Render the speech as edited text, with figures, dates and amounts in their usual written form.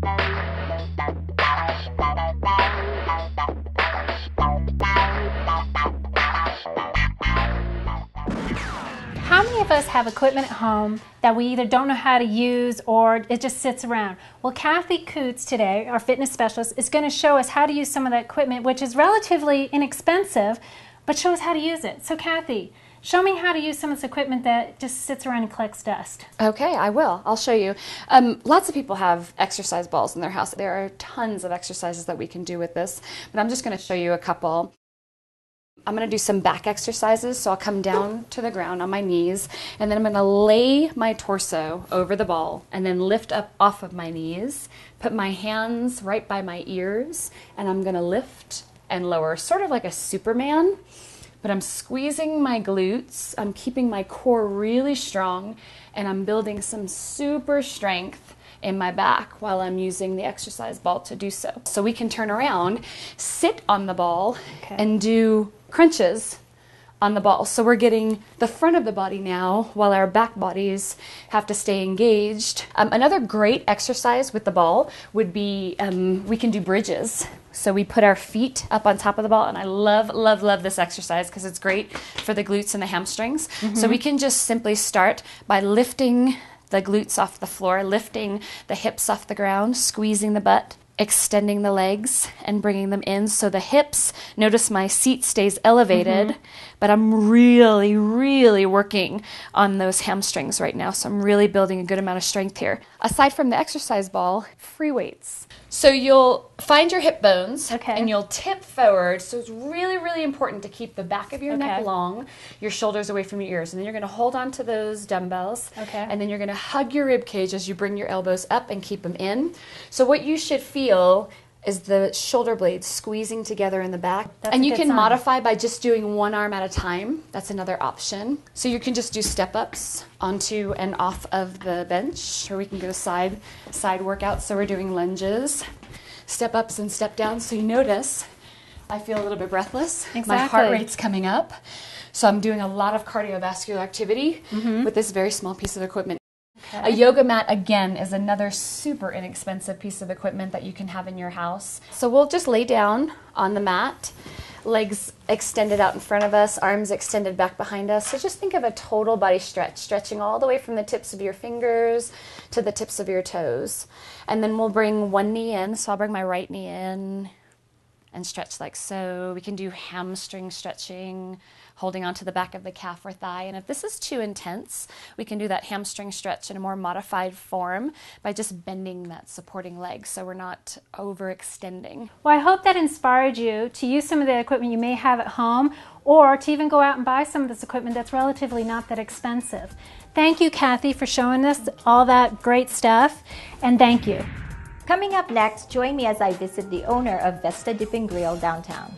How many of us have equipment at home that we either don't know how to use or it just sits around? Well, Kathy Coots today, our fitness specialist, is going to show us how to use some of that equipment, which is relatively inexpensive, but show us how to use it. So Kathy, show me how to use some of this equipment that just sits around and collects dust. Okay, I will. I'll show you. Lots of people have exercise balls in their house. There are tons of exercises that we can do with this, but I'm just going to show you a couple. I'm going to do some back exercises, so I'll come down to the ground on my knees, and then I'm going to lay my torso over the ball and then lift up off of my knees, put my hands right by my ears, and I'm going to lift and lower, sort of like a Superman, but I'm squeezing my glutes, I'm keeping my core really strong, and I'm building some super strength in my back while I'm using the exercise ball to do so. So we can turn around, sit on the ball, and do crunches on the ball. So we're getting the front of the body now while our back bodies have to stay engaged. Another great exercise with the ball would be we can do bridges. So we put our feet up on top of the ball, and I love, love, love this exercise because it's great for the glutes and the hamstrings. So we can just simply start by lifting the glutes off the floor, lifting the hips off the ground, squeezing the butt, extending the legs and bringing them in. So the hips, notice my seat stays elevated, but I'm really, really working on those hamstrings right now. So I'm really building a good amount of strength here. Aside from the exercise ball, free weights. So you'll find your hip bones and you'll tip forward. So it's really, really important to keep the back of your neck long, your shoulders away from your ears. And then you're going to hold on to those dumbbells. And then you're going to hug your rib cage as you bring your elbows up and keep them in. So what you should feel is the shoulder blades squeezing together in the back. And you can modify by just doing one arm at a time. That's another option. So you can just do step-ups onto and off of the bench, or we can go side workouts. So we're doing lunges, step-ups and step-downs. So you notice I feel a little bit breathless. My heart rate's coming up. So I'm doing a lot of cardiovascular activity with this very small piece of equipment. A yoga mat, again, is another super inexpensive piece of equipment that you can have in your house. So we'll just lay down on the mat, legs extended out in front of us, arms extended back behind us. So just think of a total body stretch, stretching all the way from the tips of your fingers to the tips of your toes. And then we'll bring one knee in. So I'll bring my right knee in and stretch like so. We can do hamstring stretching, holding onto the back of the calf or thigh. And if this is too intense, we can do that hamstring stretch in a more modified form by just bending that supporting leg so we're not overextending. Well, I hope that inspired you to use some of the equipment you may have at home, or to even go out and buy some of this equipment that's relatively not that expensive. Thank you, Kathy, for showing us all that great stuff, and thank you. Coming up next, join me as I visit the owner of Vesta Dip and Grill downtown.